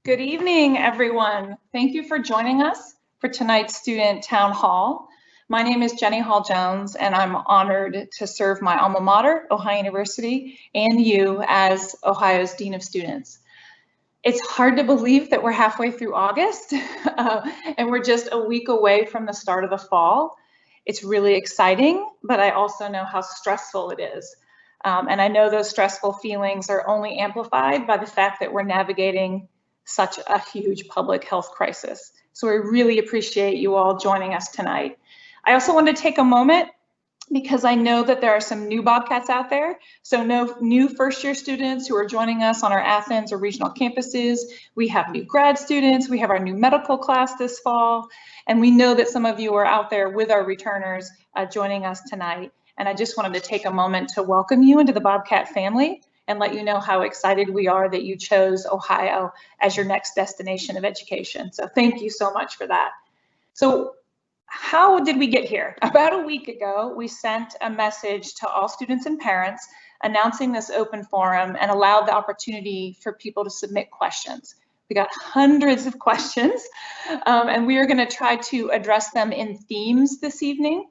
Good evening, everyone. Thank you for joining us for tonight's Student Town Hall. My name is Jenny Hall-Jones, and I'm honored to serve my alma mater, Ohio University, and you as Ohio's Dean of Students. It's hard to believe that we're halfway through August, and we're just a week away from the start of the fall. It's really exciting, but I also know how stressful it is. And I know those stressful feelings are only amplified by the fact that we're navigating such a huge public health crisis. So I really appreciate you all joining us tonight. I also want to take a moment because I know that there are some new Bobcats out there. So no new first year students who are joining us on our Athens or regional campuses. We have new grad students. We have our new medical class this fall. And we know that some of you are out there with our returners joining us tonight. And I just wanted to take a moment to welcome you into the Bobcat family and let you know how excited we are that you chose Ohio as your next destination of education. So thank you so much for that. So how did we get here? About a week ago, we sent a message to all students and parents announcing this open forum and allowed the opportunity for people to submit questions. We got hundreds of questions, and we are going to try to address them in themes this evening.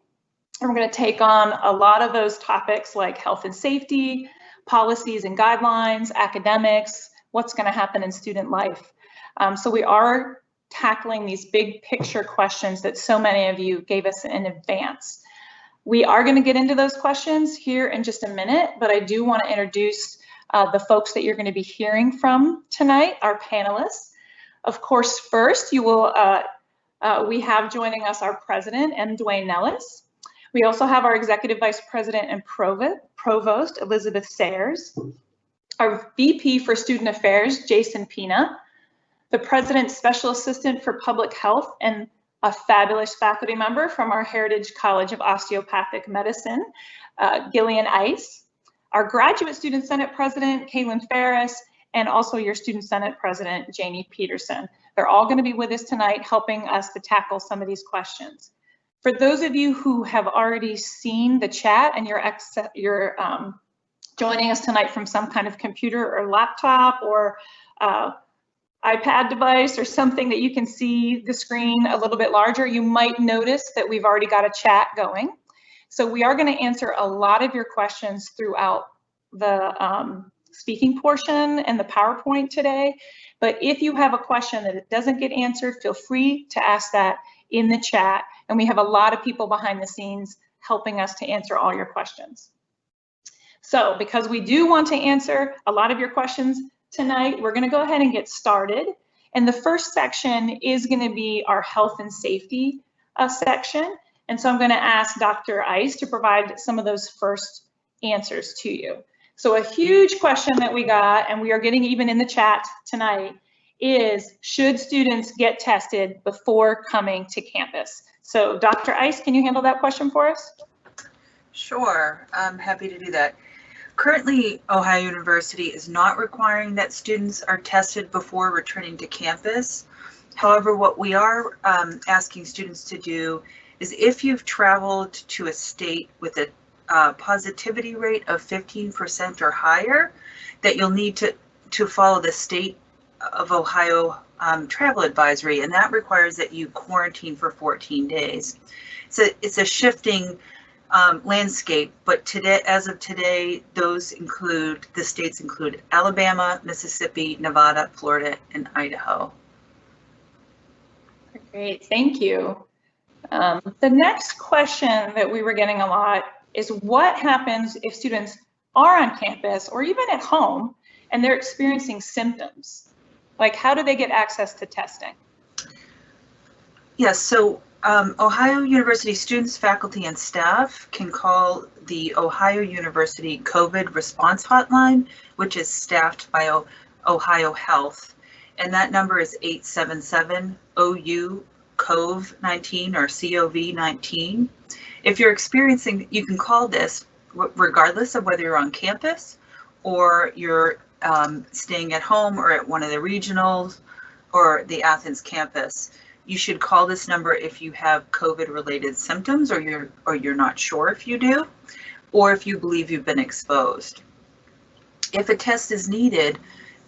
And we're going to take on a lot of those topics like health and safety, policies and guidelines, academics, what's going to happen in student life. So we are tackling these big picture questions that so many of you gave us in advance. We are going to get into those questions here in just a minute, but I do want to introduce the folks that you're going to be hearing from tonight, our panelists. Of course, first you will, we have joining us our president, Duane Nellis. We also have our Executive Vice President and Provost, Elizabeth Sayers, our VP for Student Affairs, Jason Pina, the President's Special Assistant for Public Health, and a fabulous faculty member from our Heritage College of Osteopathic Medicine, Gillian Ice, our Graduate Student Senate President, Caitlin Ferris, and also your Student Senate President, Janie Peterson. They're all going to be with us tonight, helping us to tackle some of these questions. For those of you who have already seen the chat and you're joining us tonight from some kind of computer or laptop or iPad device or something that you can see the screen a little bit larger, you might notice that we've already got a chat going. So we are going to answer a lot of your questions throughout the speaking portion and the PowerPoint today. But if you have a question that it doesn't get answered, feel free to ask that in the chat. And we have a lot of people behind the scenes helping us to answer all your questions. So because we do want to answer a lot of your questions tonight, we're going to go ahead and get started. And the first section is going to be our health and safety section. And so I'm going to ask Dr. Ice to provide some of those first answers to you. So a huge question that we got, and we are getting even in the chat tonight, is should students get tested before coming to campus? So Dr. Ice, can you handle that question for us? Sure, I'm happy to do that. Currently, Ohio University is not requiring that students are tested before returning to campus. However, what we are asking students to do is if you've traveled to a state with a positivity rate of 15% or higher, that you'll need to follow the state of Ohio travel advisory, and that requires that you quarantine for 14 days. So it's a shifting landscape, but today, as of today, the states include Alabama, Mississippi, Nevada, Florida, and Idaho. Great, thank you. The next question that we were getting a lot is what happens if students are on campus or even at home and they're experiencing symptoms? Like, how do they get access to testing? Yes, so Ohio University students, faculty, and staff can call the Ohio University COVID response hotline, which is staffed by Ohio Health. And that number is 877-OU-COV-19 or COV-19. If you're experiencing, you can call this regardless of whether you're on campus or you're staying at home or at one of the regionals or the Athens campus. You should call this number if you have COVID-related symptoms or you're not sure if you do, or if you believe you've been exposed. If a test is needed,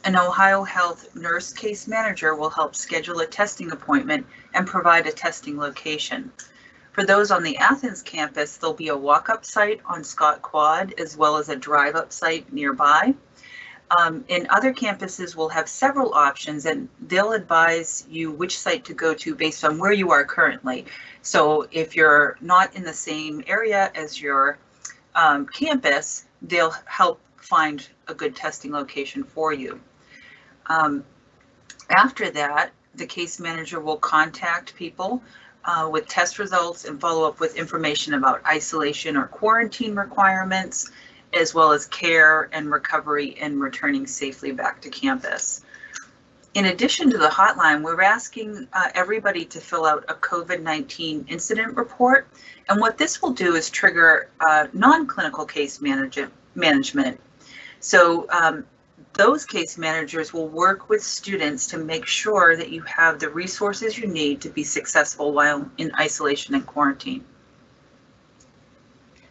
An Ohio Health nurse case manager will help schedule a testing appointment and provide a testing location. For those on the Athens campus, there'll be a walk-up site on Scott Quad as well as a drive-up site nearby. In other campuses, we'll have several options and they'll advise you which site to go to based on where you are currently. So if you're not in the same area as your campus, they'll help find a good testing location for you. After that, the case manager will contact people with test results and follow up with information about isolation or quarantine requirements, as well as care and recovery and returning safely back to campus. In addition to the hotline, we're asking everybody to fill out a COVID-19 incident report. And what this will do is trigger non-clinical case management. So those case managers will work with students to make sure that you have the resources you need to be successful while in isolation and quarantine.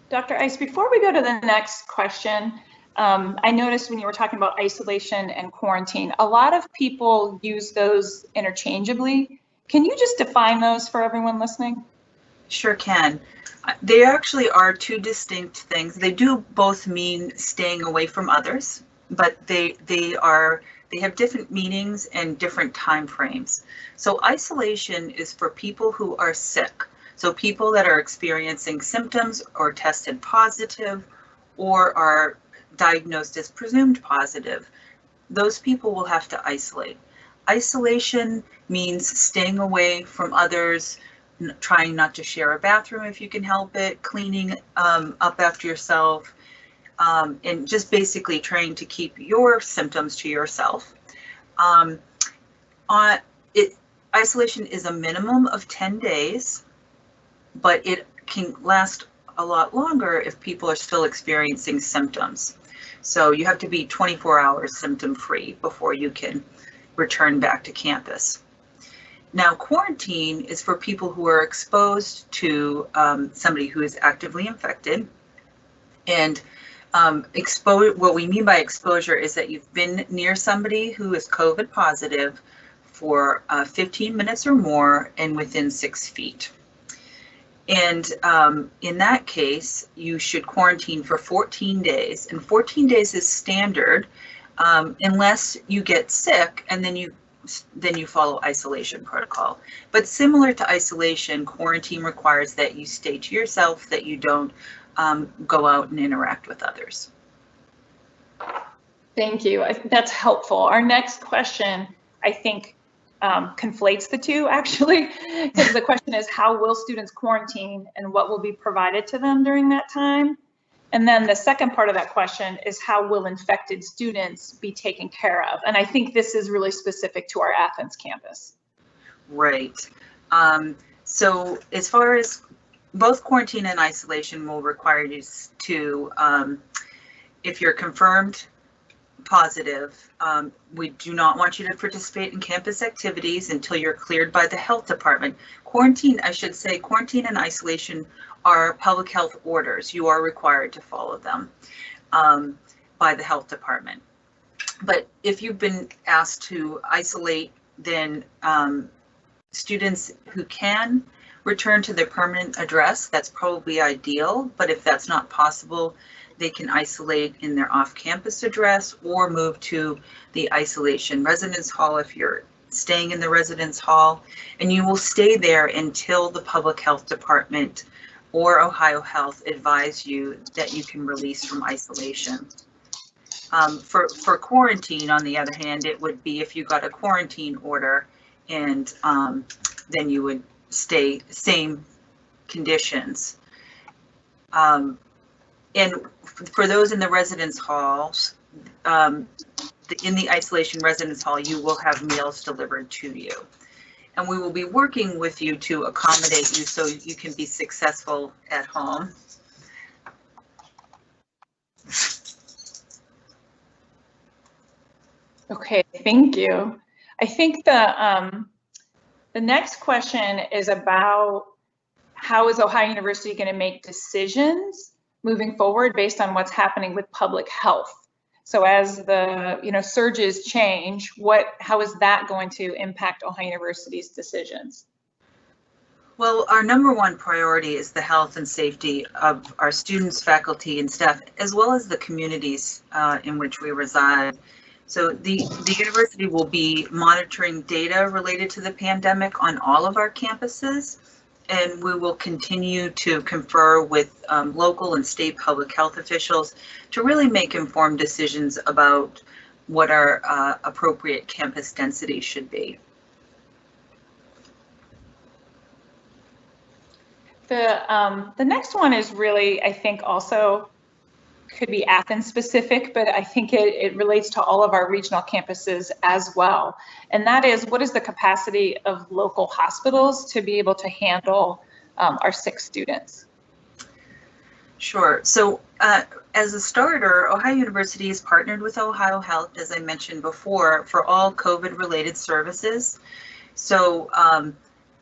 Dr. Ice, before we go to the next question, I noticed when you were talking about isolation and quarantine, a lot of people use those interchangeably. Can you just define those for everyone listening? Sure can. They actually are two distinct things. They do both mean staying away from others, but they have different meanings and different time frames. So isolation is for people who are sick. So people that are experiencing symptoms or tested positive or are diagnosed as presumed positive, those people will have to isolate. Isolation means staying away from others, trying not to share a bathroom if you can help it, cleaning up after yourself, and just basically trying to keep your symptoms to yourself. Isolation is a minimum of 10 days, but it can last a lot longer if people are still experiencing symptoms. So you have to be 24 hours symptom-free before you can return back to campus. Now, quarantine is for people who are exposed to somebody who is actively infected. And what we mean by exposure is that you've been near somebody who is COVID positive for 15 minutes or more and within 6 feet. And in that case, you should quarantine for 14 days. And 14 days is standard unless you get sick and then you follow isolation protocol. But similar to isolation, quarantine requires that you stay to yourself, that you don't go out and interact with others. Thank you. That's helpful. Our next question, I think, conflates the two, actually, because the question is, how will students quarantine and what will be provided to them during that time? And then the second part of that question is, how will infected students be taken care of? And I think this is really specific to our Athens campus. Right. So as far as both quarantine and isolation will require you to, if you're confirmed positive, we do not want you to participate in campus activities until you're cleared by the health department. Quarantine, I should say, quarantine and isolation are public health orders. You are required to follow them by the health department. But if you've been asked to isolate, then students who can return to their permanent address, that's probably ideal. But if that's not possible, they can isolate in their off-campus address or move to the isolation residence hall if you're staying in the residence hall, and you will stay there until the public health department or Ohio Health advise you that you can release from isolation. For quarantine, on the other hand, it would be if you got a quarantine order, and then you would stay same conditions. And for those in the residence halls, in the isolation residence hall, you will have meals delivered to you. And we will be working with you to accommodate you so you can be successful at home. Okay, thank you. I think the next question is about how is Ohio University going to make decisions moving forward based on what's happening with public health. So as the surges change, how is that going to impact Ohio University's decisions? Well, our number one priority is the health and safety of our students, faculty, and staff, as well as the communities in which we reside. So the university will be monitoring data related to the pandemic on all of our campuses, and we will continue to confer with local and state public health officials to really make informed decisions about what our appropriate campus density should be. The next one is really, I think, also could be Athens specific, but I think it relates to all of our regional campuses as well. And that is, what is the capacity of local hospitals to be able to handle our sick students? Sure. So as a starter, Ohio University has partnered with Ohio Health, as I mentioned before, for all COVID-related services. So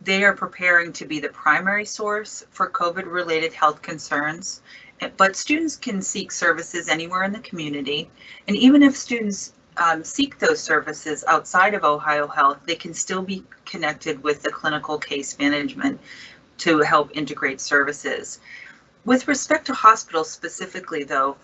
they are preparing to be the primary source for COVID-related health concerns, but students can seek services anywhere in the community. And even if students seek those services outside of Ohio Health, they can still be connected with the clinical case management to help integrate services. With respect to hospitals specifically, though,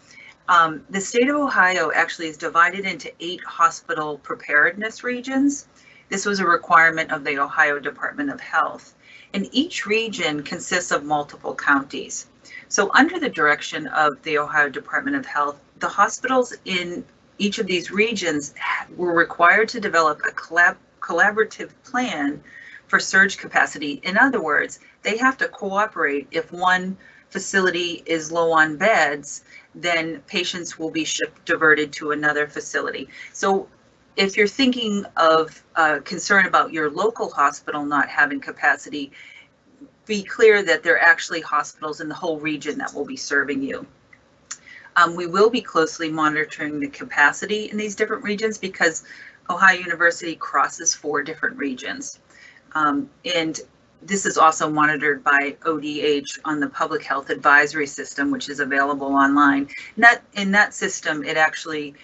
the state of Ohio actually is divided into 8 hospital preparedness regions. This was a requirement of the Ohio Department of Health, and each region consists of multiple counties. So under the direction of the Ohio Department of Health, the hospitals in each of these regions were required to develop a collaborative plan for surge capacity. In other words, they have to cooperate. If one facility is low on beds, then patients will be diverted to another facility. So if you're thinking of concern about your local hospital not having capacity, be clear that there are actually hospitals in the whole region that will be serving you. We will be closely monitoring the capacity in these different regions because Ohio University crosses 4 different regions. And this is also monitored by ODH on the Public Health Advisory System, which is available online. In that system, it actually,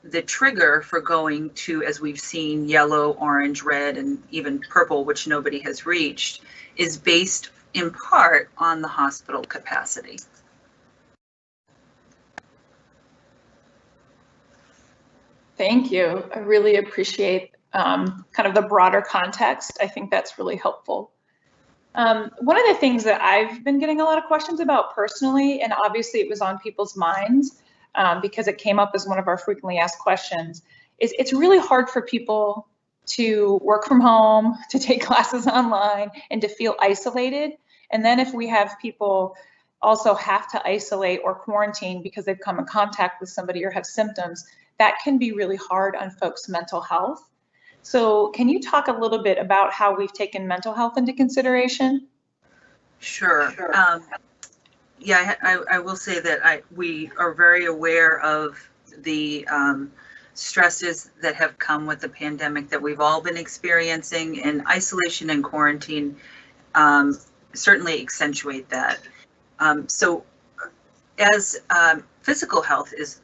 the trigger for going to, as we've seen, yellow, orange, red, and even purple, which nobody has reached, is based in part on the hospital capacity. Thank you. I really appreciate kind of the broader context. I think that's really helpful. One of the things that I've been getting a lot of questions about personally, and obviously it was on people's minds because it came up as one of our frequently asked questions, is it's really hard for people to work from home, to take classes online, and to feel isolated. And then if we have people also have to isolate or quarantine because they've come in contact with somebody or have symptoms, that can be really hard on folks' mental health. So can you talk a little bit about how we've taken mental health into consideration? Sure. Yeah, I will say that we are very aware of the stresses that have come with the pandemic that we've all been experiencing, and isolation and quarantine certainly accentuate that. So as physical health is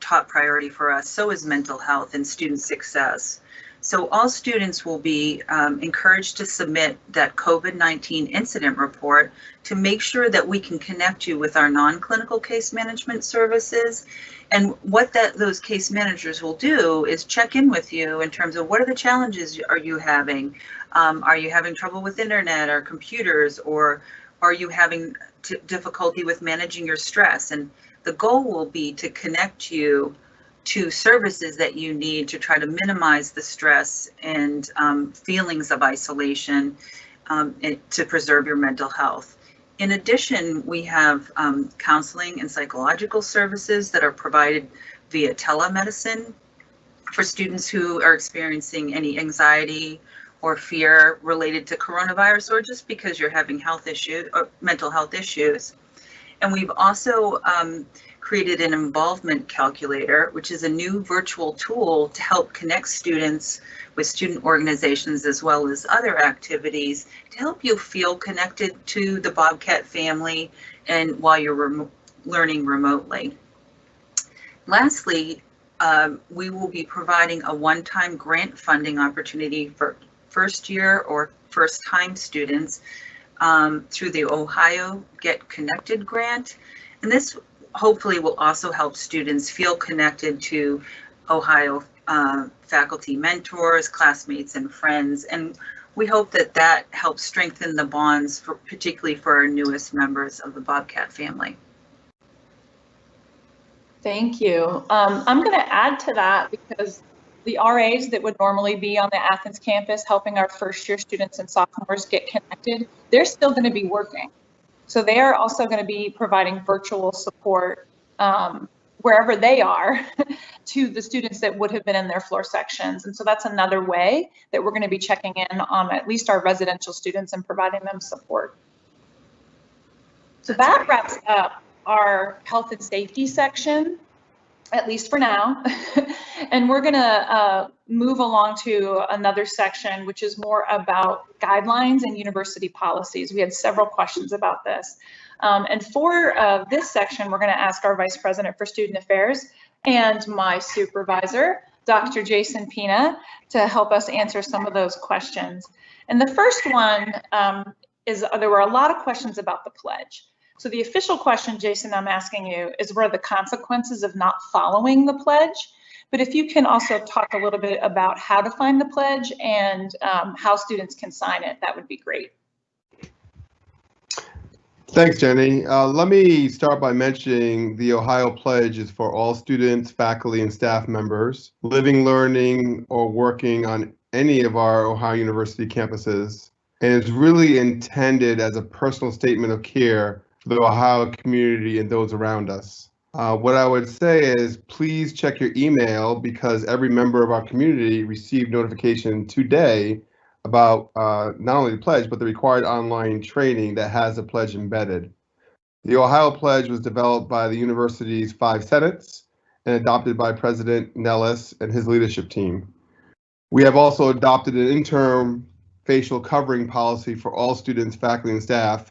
top priority for us, so is mental health and student success. So all students will be encouraged to submit that COVID-19 incident report to make sure that we can connect you with our non-clinical case management services. And what those case managers will do is check in with you in terms of what are the challenges are you having? Are you having trouble with internet or computers, or are you having difficulty with managing your stress? And the goal will be to connect you to services that you need to try to minimize the stress and feelings of isolation and to preserve your mental health. In addition, we have counseling and psychological services that are provided via telemedicine for students who are experiencing any anxiety or fear related to coronavirus, or just because you're having health issues or mental health issues. And we've also created an involvement calculator, which is a new virtual tool to help connect students with student organizations as well as other activities to help you feel connected to the Bobcat family and while you're learning remotely. Lastly, we will be providing a one-time grant funding opportunity for first-year or first-time students through the Ohio Get Connected grant. And this hopefully will also help students feel connected to Ohio faculty mentors, classmates, and friends. And we hope that that helps strengthen the bonds, particularly for our newest members of the Bobcat family. Thank you. I'm going to add to that because the RAs that would normally be on the Athens campus helping our first year students and sophomores get connected, they're still going to be working. So they are also going to be providing virtual support wherever they are to the students that would have been in their floor sections. And so that's another way that we're going to be checking in on at least our residential students and providing them support. So that wraps up our health and safety section, at least for now. And we're gonna move along to another section, which is more about guidelines and university policies. We had several questions about this. And for this section, we're gonna ask our Vice President for Student Affairs and my supervisor, Dr. Jason Pina, to help us answer some of those questions. And the first one is there were a lot of questions about the pledge. So the official question, Jason, I'm asking you is what are the consequences of not following the pledge? But if you can also talk a little bit about how to find the pledge and how students can sign it, that would be great. Thanks, Jenny. Let me start by mentioning the Ohio Pledge is for all students, faculty, and staff members living, learning, or working on any of our Ohio University campuses, and is really intended as a personal statement of care for the Ohio community and those around us. What I would say is please check your email because every member of our community received notification today about not only the pledge, but the required online training that has the pledge embedded. The Ohio Pledge was developed by the university's 5 senates and adopted by President Nellis and his leadership team. We have also adopted an interim facial covering policy for all students, faculty, and staff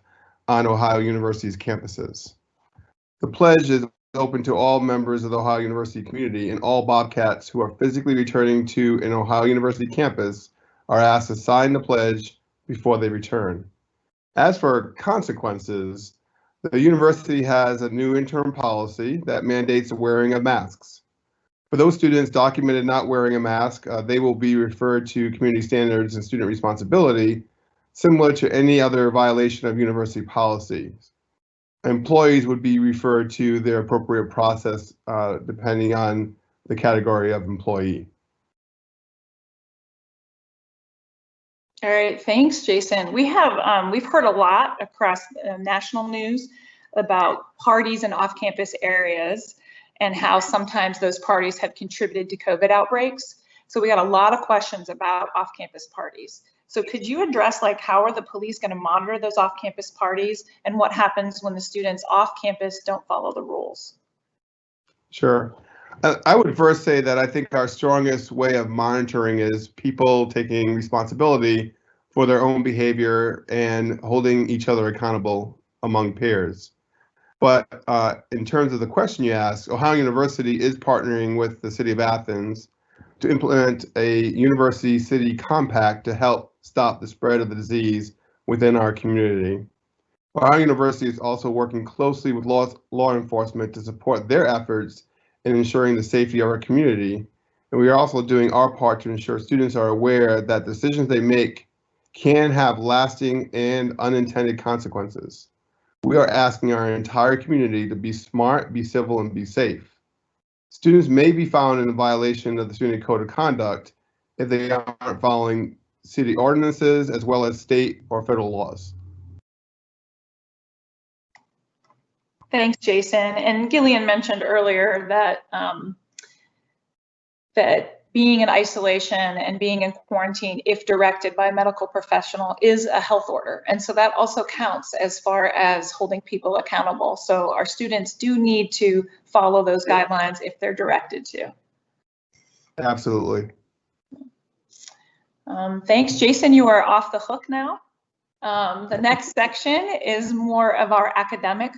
on Ohio University's campuses. The pledge is open to all members of the Ohio University community, and all Bobcats who are physically returning to an Ohio University campus are asked to sign the pledge before they return. As for consequences, the university has a new interim policy that mandates the wearing of masks. For those students documented not wearing a mask, they will be referred to community standards and student responsibility, similar to any other violation of university policies. Employees would be referred to their appropriate process depending on the category of employee. All right, thanks, Jason. We have we've heard a lot across national news about parties in off-campus areas and how sometimes those parties have contributed to COVID outbreaks. So we got a lot of questions about off-campus parties. So could you address like how are the police going to monitor those off-campus parties and what happens when the students off campus don't follow the rules? Sure. I would first say that I think our strongest way of monitoring is people taking responsibility for their own behavior and holding each other accountable among peers. But in terms of the question you asked, Ohio University is partnering with the City of Athens to implement a university city compact to help stop the spread of the disease within our community. Ohio University is also working closely with law enforcement to support their efforts in ensuring the safety of our community. And we are also doing our part to ensure students are aware that decisions they make can have lasting and unintended consequences. We are asking our entire community to be smart, be civil, and be safe. Students may be found in violation of the Student Code of Conduct if they aren't following city ordinances as well as state or federal laws. Thanks, Jason. And Gillian mentioned earlier that that being in isolation and being in quarantine, if directed by a medical professional, is a health order. And so that also counts as far as holding people accountable. So our students do need to follow those guidelines if they're directed to. Absolutely. Thanks, Jason. You are off the hook now. The next section is more of our academic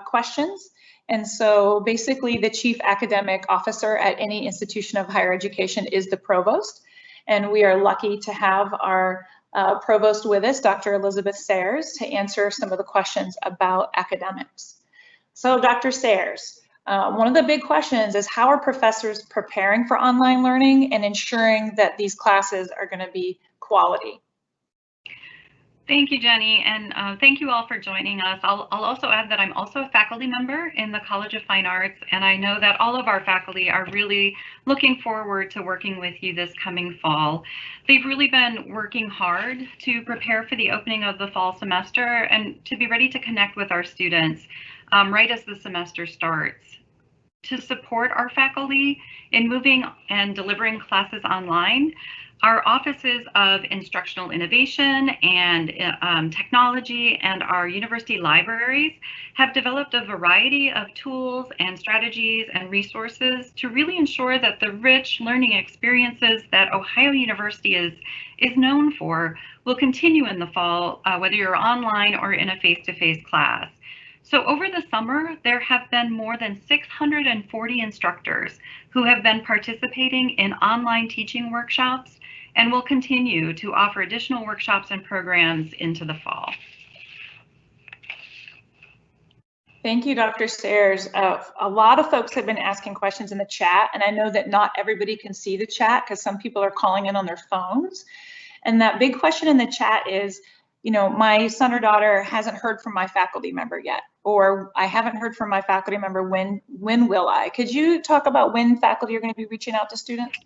questions. And so basically the chief academic officer at any institution of higher education is the provost. And we are lucky to have our provost with us, Dr. Elizabeth Sayers, to answer some of the questions about academics. So Dr. Sayers, one of the big questions is how are professors preparing for online learning and ensuring that these classes are going to be quality? Thank you, Jenny, and thank you all for joining us. I'll also add that I'm also a faculty member in the College of Fine Arts, and I know that all of our faculty are really looking forward to working with you this coming fall. They've really been working hard to prepare for the opening of the fall semester and to be ready to connect with our students right as the semester starts. To support our faculty in moving and delivering classes online, our offices of instructional innovation and technology and our university libraries have developed a variety of tools and strategies and resources to really ensure that the rich learning experiences that Ohio University is known for will continue in the fall, whether you're online or in a face-to-face class. So over the summer, there have been more than 640 instructors who have been participating in online teaching workshops and will continue to offer additional workshops and programs into the fall. Thank you, Dr. Sayers. A lot of folks have been asking questions in the chat, and I know that not everybody can see the chat because some people are calling in on their phones. And that big question in the chat is, you know, my son or daughter hasn't heard from my faculty member yet, or I haven't heard from my faculty member, when will I? Could you talk about when faculty are going to be reaching out to students?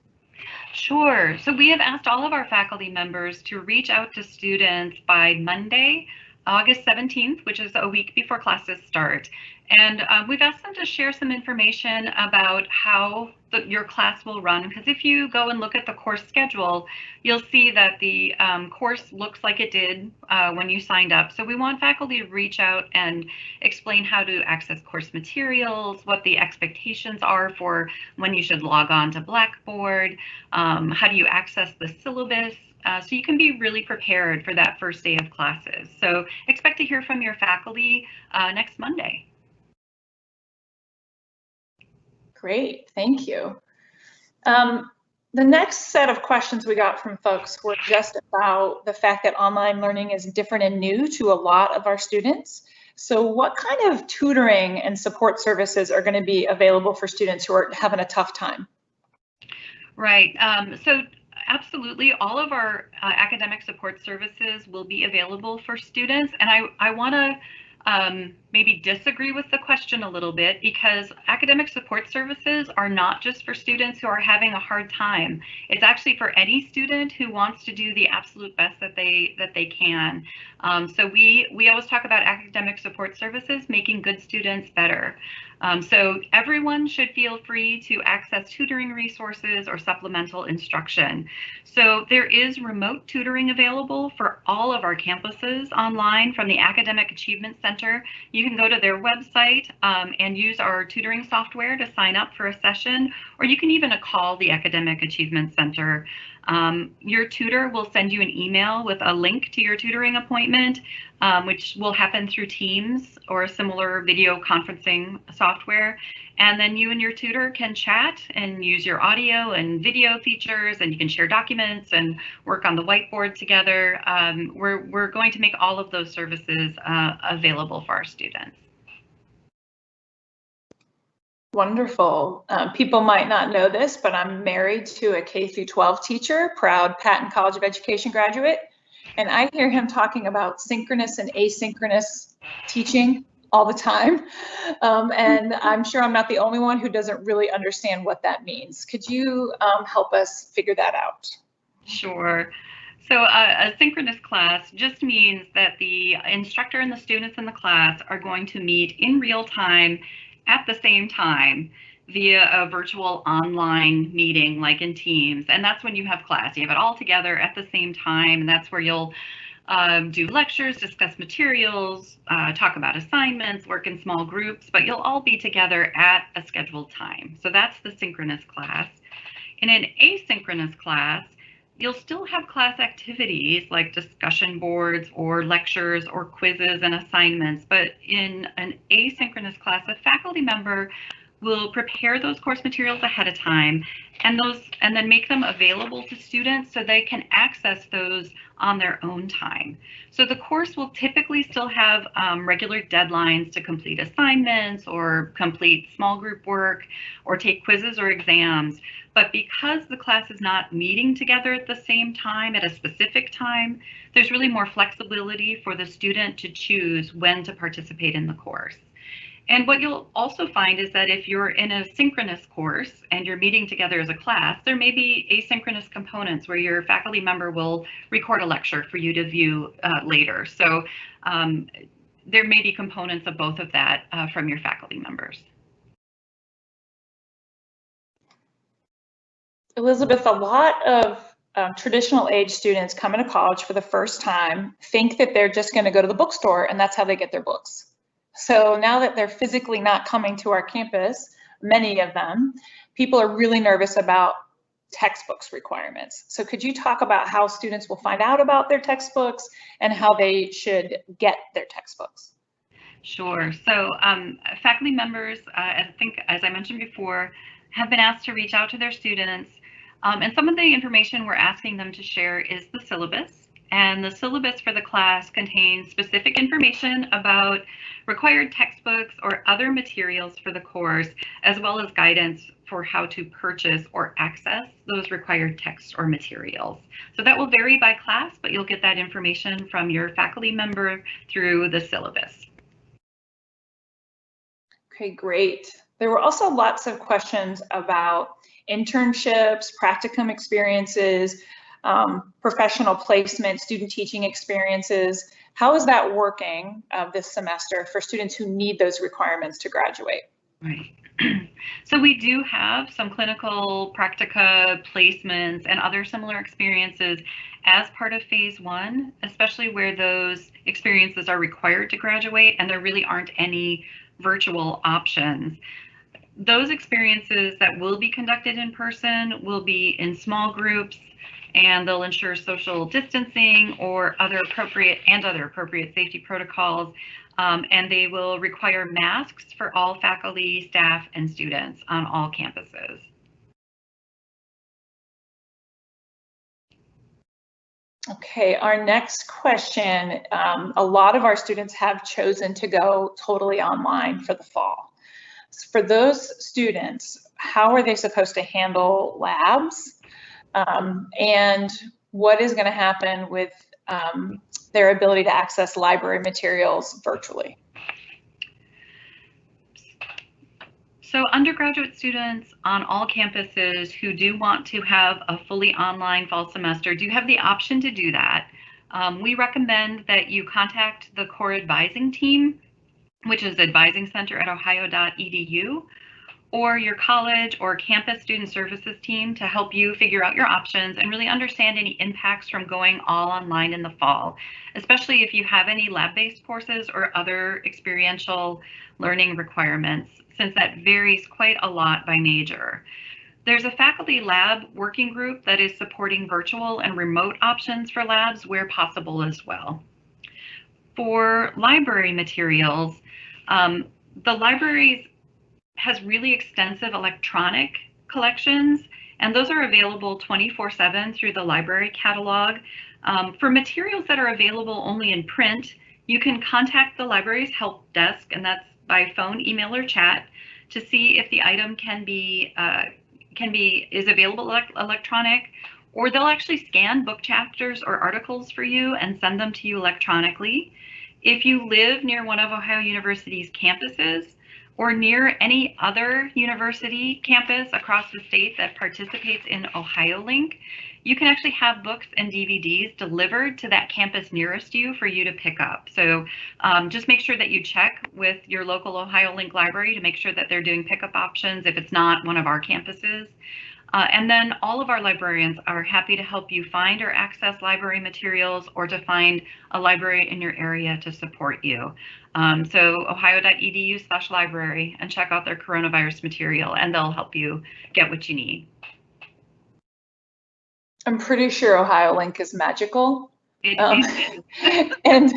Sure. So we have asked all of our faculty members to reach out to students by Monday, August 17th, which is a week before classes start. And we've asked them to share some information about how your class will run, because if you go and look at the course schedule, you'll see that the course looks like it did when you signed up. So we want faculty to reach out and explain how to access course materials, what the expectations are for when you should log on to Blackboard, how do you access the syllabus, so you can be really prepared for that first day of classes. So expect to hear from your faculty next Monday. Great, thank you. The next set of questions we got from folks were just about the fact that online learning is different and new to a lot of our students. So what kind of tutoring and support services are going to be available for students who are having a tough time? Right, so absolutely, all of our academic support services will be available for students, and I want to maybe disagree with the question a little bit, because academic support services are not just for students who are having a hard time. It's actually for any student who wants to do the absolute best that they can. So we always talk about academic support services making good students better. So everyone should feel free to access tutoring resources or supplemental instruction. So there is remote tutoring available for all of our campuses online from the Academic Achievement Center. You can go to their website and use our tutoring software to sign up for a session, or you can even call the Academic Achievement Center. Your tutor will send you an email with a link to your tutoring appointment, which will happen through Teams or a similar video conferencing software. And then you and your tutor can chat and use your audio and video features, and you can share documents and work on the whiteboard together. We're going to make all of those services available for our students. Wonderful. People might not know this, but I'm married to a K-12 teacher, proud Patton College of Education graduate, and I hear him talking about synchronous and asynchronous teaching all the time. And I'm sure I'm not the only one who doesn't really understand what that means. Could you help us figure that out? Sure. So a synchronous class just means that the instructor and the students in the class are going to meet in real time at the same time via a virtual online meeting like in Teams. And that's when you have class. You have it all together at the same time, and that's where you'll do lectures, discuss materials, talk about assignments, work in small groups, but you'll all be together at a scheduled time. So that's the synchronous class. In an asynchronous class, you'll still have class activities like discussion boards or lectures or quizzes and assignments, but in an asynchronous class, a faculty member will prepare those course materials ahead of time and then make them available to students so they can access those on their own time. So the course will typically still have regular deadlines to complete assignments or complete small group work or take quizzes or exams. But because the class is not meeting together at the same time at a specific time, there's really more flexibility for the student to choose when to participate in the course. And what you'll also find is that if you're in a synchronous course and you're meeting together as a class, there may be asynchronous components where your faculty member will record a lecture for you to view later. So there may be components of both of that from your faculty members. Elizabeth, a lot of traditional age students coming to college for the first time think that they're just going to go to the bookstore and that's how they get their books. So now that they're physically not coming to our campus, many of them, people are really nervous about textbooks requirements. So could you talk about how students will find out about their textbooks and how they should get their textbooks? Sure. So faculty members, I think, as I mentioned before, have been asked to reach out to their students. And some of the information we're asking them to share is the syllabus. And the syllabus for the class contains specific information about required textbooks or other materials for the course, as well as guidance for how to purchase or access those required texts or materials. So that will vary by class, but you'll get that information from your faculty member through the syllabus. Okay, great. There were also lots of questions about internships, practicum experiences, professional placement, student teaching experiences. How is that working this semester for students who need those requirements to graduate? Right. So we do have some clinical practica placements and other similar experiences as part of phase one, especially where those experiences are required to graduate and there really aren't any virtual options. Those experiences that will be conducted in person will be in small groups, and they'll ensure social distancing or other appropriate safety protocols. And they will require masks for all faculty, staff, and students on all campuses. Okay, our next question. A lot of our students have chosen to go totally online for the fall. For those students, how are they supposed to handle labs? And what is going to happen with their ability to access library materials virtually? So undergraduate students on all campuses who do want to have a fully online fall semester do have the option to do that. We recommend that you contact the core advising team, which is advising center at ohio.edu, or your college or campus student services team to help you figure out your options and really understand any impacts from going all online in the fall, especially if you have any lab-based courses or other experiential learning requirements, since that varies quite a lot by major. There's a faculty lab working group that is supporting virtual and remote options for labs where possible as well. For library materials, the libraries has really extensive electronic collections, and those are available 24/7 through the library catalog. For materials that are available only in print, you can contact the library's help desk, and that's by phone, email, or chat, to see if the item is available electronic, or they'll actually scan book chapters or articles for you and send them to you electronically. If you live near one of Ohio University's campuses, or near any other university campus across the state that participates in OhioLink, you can actually have books and DVDs delivered to that campus nearest you for you to pick up. So just make sure that you check with your local OhioLink library to make sure that they're doing pickup options if it's not one of our campuses. And then all of our librarians are happy to help you find or access library materials or to find a library in your area to support you. So ohio.edu/library and check out their coronavirus material and they'll help you get what you need. I'm pretty sure Ohio Link is magical. It And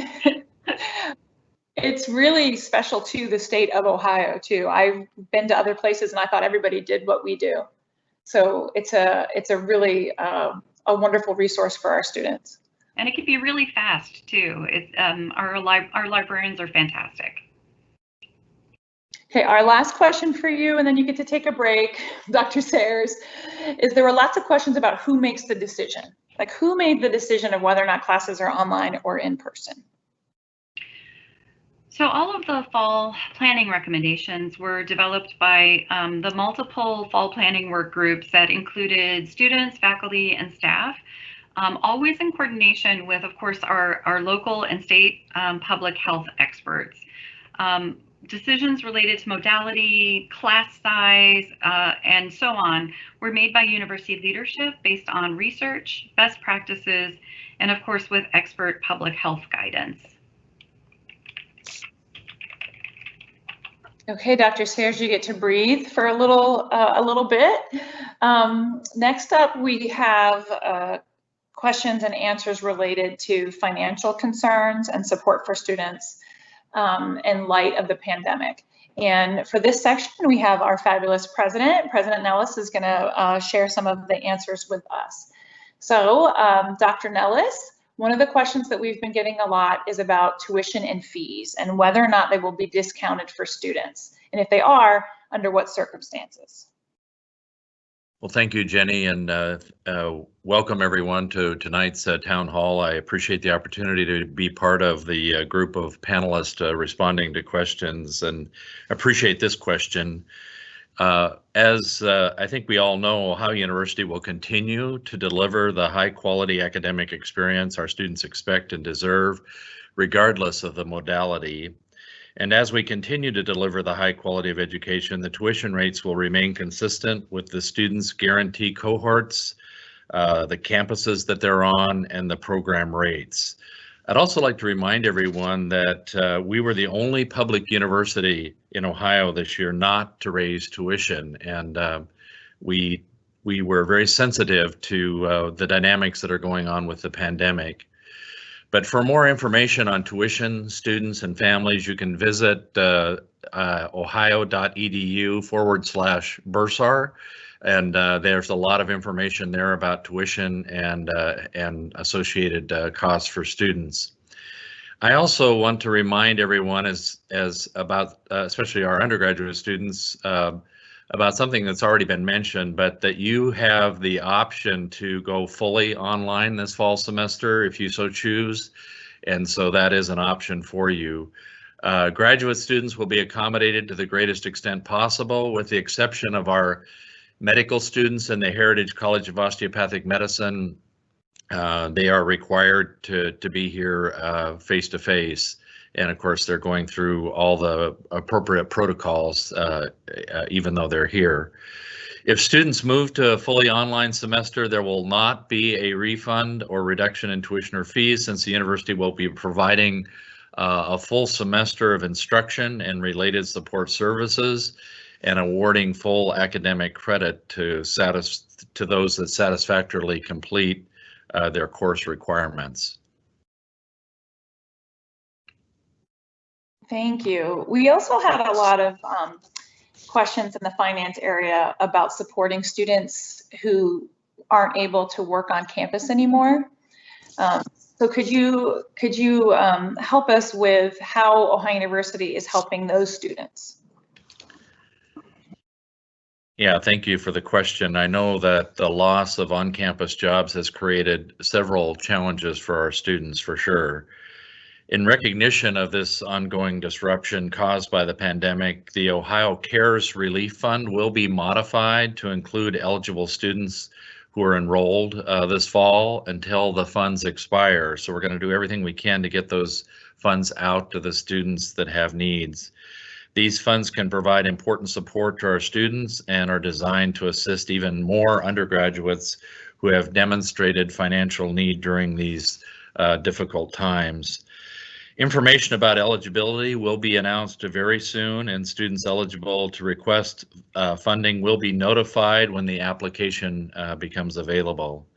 it's really special to the state of Ohio too. I've been to other places and I thought everybody did what we do. So it's a really a wonderful resource for our students. And it can be really fast too. Our librarians are fantastic. Okay, our last question for you, and then you get to take a break, Dr. Sayers, is there were lots of questions about who makes the decision. Like, who made the decision of whether or not classes are online or in person? So all of the fall planning recommendations were developed by the multiple fall planning work groups that included students, faculty, and staff, always in coordination with, of course, our local and state public health experts. Decisions related to modality, class size, and so on were made by university leadership based on research, best practices, and of course with expert public health guidance. Okay, Dr. Sayers, you get to breathe for a little bit. Next up, we have questions and answers related to financial concerns and support for students in light of the pandemic. And for this section, we have our fabulous president. President Nellis is going to share some of the answers with us. So, Dr. Nellis, one of the questions that we've been getting a lot is about tuition and fees and whether or not they will be discounted for students. And if they are, under what circumstances? Well, thank you, Jenny, and welcome everyone to tonight's town hall. I appreciate the opportunity to be part of the group of panelists responding to questions, and appreciate this question. As I think we all know, Ohio University will continue to deliver the high quality academic experience our students expect and deserve, regardless of the modality. And as we continue to deliver the high quality of education, the tuition rates will remain consistent with the students' guarantee cohorts, the campuses that they're on, and the program rates. I'd also like to remind everyone that we were the only public university in Ohio this year not to raise tuition, and we were very sensitive to the dynamics that are going on with the pandemic. But for more information on tuition, students, and families, you can visit ohio.edu/bursar, and there's a lot of information there about tuition and associated costs for students. I also want to remind everyone, as about especially our undergraduate students, about something that's already been mentioned, but that you have the option to go fully online this fall semester if you so choose, and so that is an option for you. Graduate students will be accommodated to the greatest extent possible, with the exception of our medical students in the Heritage College of Osteopathic Medicine. They are required to be here face to face. And of course, they're going through all the appropriate protocols, even though they're here. If students move to a fully online semester, there will not be a refund or reduction in tuition or fees, since the university will be providing a full semester of instruction and related support services, and awarding full academic credit to those that satisfactorily complete their course requirements. Thank you. We also had a lot of questions in the finance area about supporting students who aren't able to work on campus anymore. So could you help us with how Ohio University is helping those students? Yeah, thank you for the question. I know that the loss of on-campus jobs has created several challenges for our students, for sure. In recognition of this ongoing disruption caused by the pandemic, the Ohio Cares Relief Fund will be modified to include eligible students who are enrolled this fall until the funds expire. So we're going to do everything we can to get those funds out to the students that have needs. These funds can provide important support to our students and are designed to assist even more undergraduates who have demonstrated financial need during these difficult times. Information about eligibility will be announced very soon, and students eligible to request funding will be notified when the application becomes available.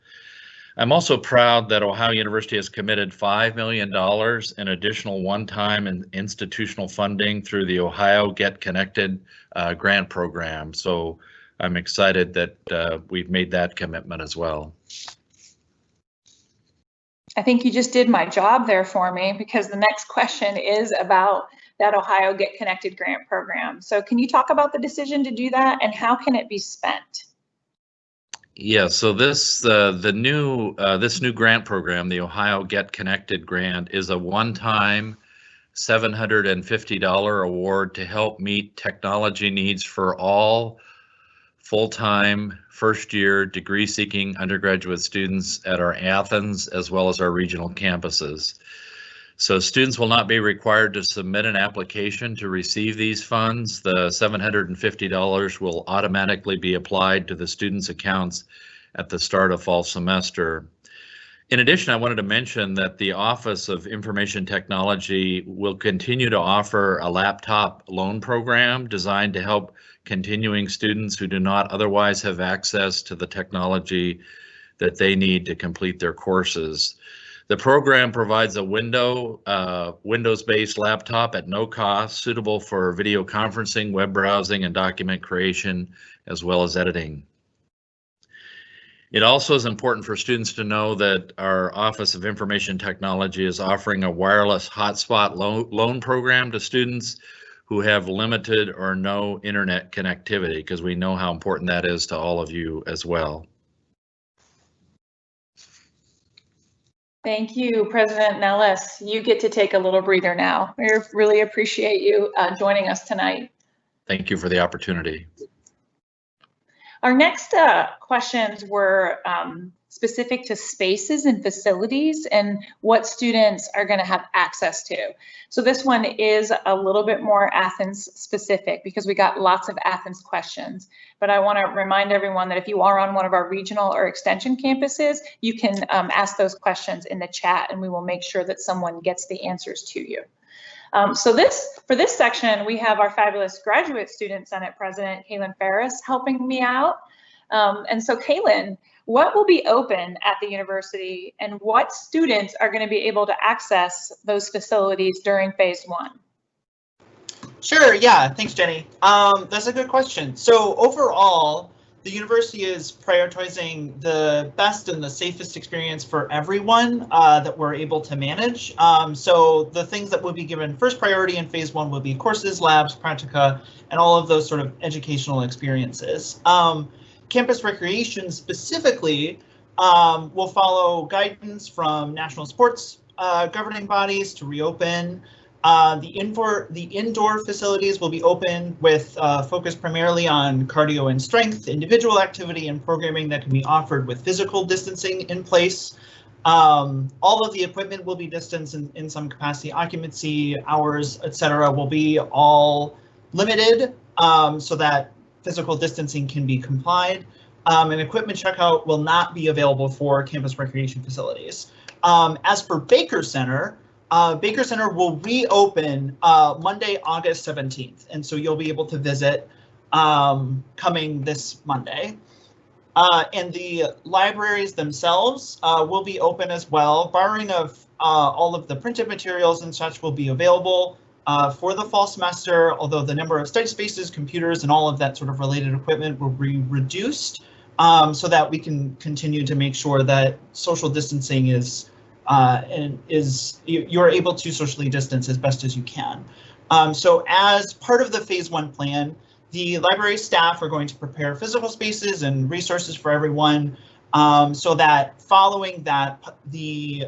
I'm also proud that Ohio University has committed $5 million in additional one-time and institutional funding through the Ohio Get Connected grant program. So I'm excited that we've made that commitment as well. I think you just did my job there for me, because the next question is about that Ohio Get Connected grant program. So can you talk about the decision to do that, and how can it be spent? Yeah, so this new grant program, the Ohio Get Connected grant, is a one-time $750 award to help meet technology needs for all full-time first-year degree-seeking undergraduate students at our Athens as well as our regional campuses. So students will not be required to submit an application to receive these funds. The $750 will automatically be applied to the students' accounts at the start of fall semester. In addition, I wanted to mention that the Office of Information Technology will continue to offer a laptop loan program designed to help continuing students who do not otherwise have access to the technology that they need to complete their courses. The program provides a Windows-based laptop at no cost, suitable for video conferencing, web browsing, and document creation, as well as editing. It also is important for students to know that our Office of Information Technology is offering a wireless hotspot loan program to students who have limited or no internet connectivity, because we know how important that is to all of you as well. Thank you, President Nellis. You get to take a little breather now. We really appreciate you joining us tonight. Thank you for the opportunity. Our next questions were specific to spaces and facilities and what students are going to have access to. So this one is a little bit more Athens specific, because we got lots of Athens questions. But I want to remind everyone that if you are on one of our regional or extension campuses, you can ask those questions in the chat, and we will make sure that someone gets the answers to you. So for this section, we have our fabulous Graduate Student Senate President, Kaylin Ferris, helping me out. And so Kaylin, what will be open at the university, and what students are going to be able to access those facilities during phase one? Sure, yeah, thanks, Jenny. That's a good question. So overall, the university is prioritizing the best and the safest experience for everyone that we're able to manage. So the things that will be given first priority in phase one will be courses, labs, practica, and all of those sort of educational experiences. Campus recreation specifically will follow guidance from national sports governing bodies to reopen. The indoor facilities will be open with focus primarily on cardio and strength, individual activity, and programming that can be offered with physical distancing in place. All of the equipment will be distanced in some capacity. Occupancy hours, etc., will be all limited so that physical distancing can be complied. And equipment checkout will not be available for campus recreation facilities. As for Baker Center will reopen Monday, August 17th, and so you'll be able to visit coming this Monday. And the libraries themselves will be open as well. Borrowing of all of the printed materials and such will be available for the fall semester, although the number of study spaces, computers, and all of that sort of related equipment will be reduced so that we can continue to make sure that social distancing is you're able to socially distance as best as you can. So as part of the phase one plan, the library staff are going to prepare physical spaces and resources for everyone so that following that, the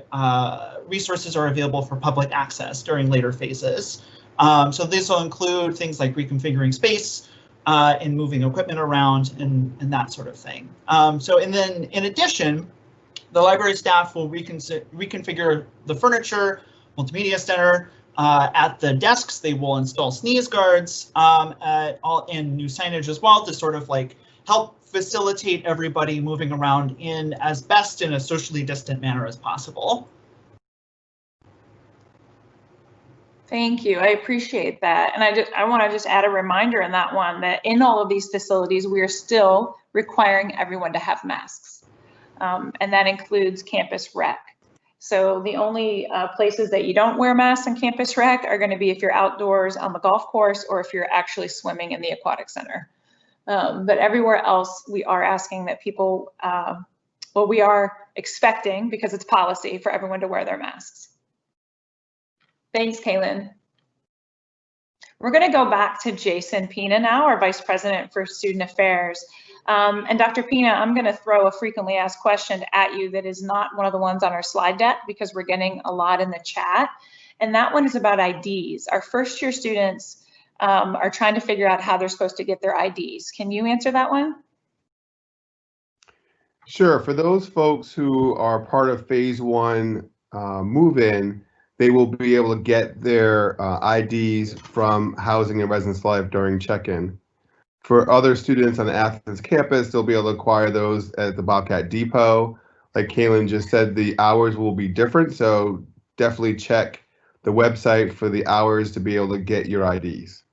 resources are available for public access during later phases. So this will include things like reconfiguring space and moving equipment around and that sort of thing. And then in addition, the library staff will reconfigure the furniture, multimedia center. At the desks, they will install sneeze guards and new signage as well to sort of like help facilitate everybody moving around in as best in a socially distant manner as possible. Thank you. I appreciate that. And I want to just add a reminder in that one that in all of these facilities, we are still requiring everyone to have masks. and that includes campus rec. So the only places that you don't wear masks on campus rec are going to be if you're outdoors on the golf course or if you're actually swimming in the aquatic center. But everywhere else, we are asking that people, well, we are expecting, because it's policy, for everyone to wear their masks. Thanks, Kaylin. We're going to go back to Jason Pina now, our Vice President for Student Affairs. And Dr. Pina, I'm going to throw a frequently asked question at you that is not one of the ones on our slide deck because we're getting a lot in the chat. And that one is about IDs. Our first year students are trying to figure out how they're supposed to get their IDs. Can you answer that one? Sure. For those folks who are part of phase 1 move-in, they will be able to get their IDs from Housing and Residence Life during check-in. For other students on the Athens campus, they'll be able to acquire those at the Bobcat Depot. Like Kaylin just said, the hours will be different, so definitely check the website for the hours to be able to get your IDs.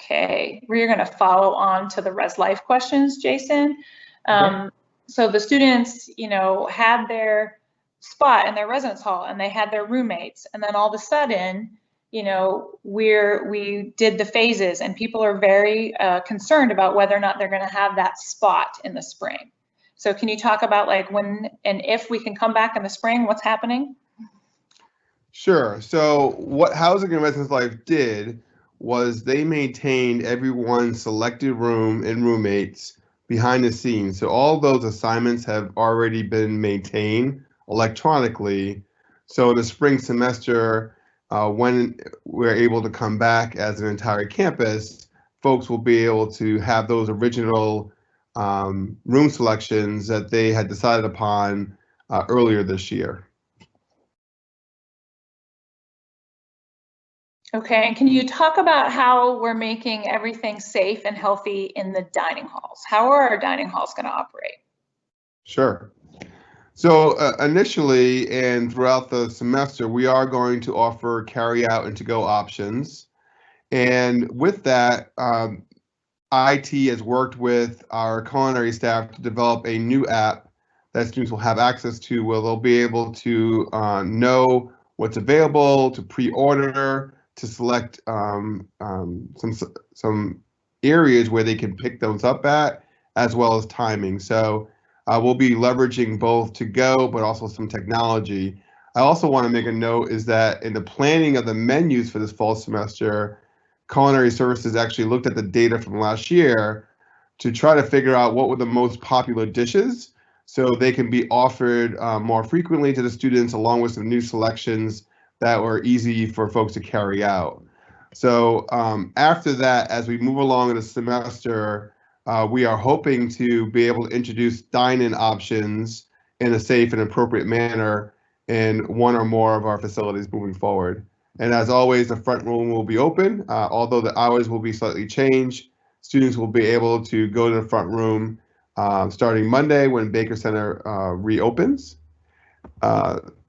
Okay, we're going to follow on to the Res Life questions, Jason. So the students, you know, had their spot in their residence hall and they had their roommates, and then all of a sudden, you know, we did the phases and people are very concerned about whether or not they're going to have that spot in the spring. So can you talk about like when and if we can come back in the spring, what's happening? Sure. So what Housing and Residence Life did was they maintained everyone's selected room and roommates behind the scenes. So all those assignments have already been maintained electronically. So in the spring semester, when we're able to come back as an entire campus, folks will be able to have those original room selections that they had decided upon earlier this year. Okay, and can you talk about how we're making everything safe and healthy in the dining halls? How are our dining halls going to operate? Sure. So initially and throughout the semester, we are going to offer carry-out and to-go options. And with that, IT has worked with our culinary staff to develop a new app that students will have access to, where they'll be able to know what's available, to pre-order, to select some areas where they can pick those up at, as well as timing. So we'll be leveraging both to go, but also some technology. I also want to make a note is that in the planning of the menus for this fall semester, Culinary Services actually looked at the data from last year to try to figure out what were the most popular dishes so they can be offered more frequently to the students, along with some new selections that were easy for folks to carry out. So after that, as we move along in the semester, we are hoping to be able to introduce dine-in options in a safe and appropriate manner in one or more of our facilities moving forward. And as always, the front room will be open, although the hours will be slightly changed. Students will be able to go to the front room starting Monday when Baker Center reopens.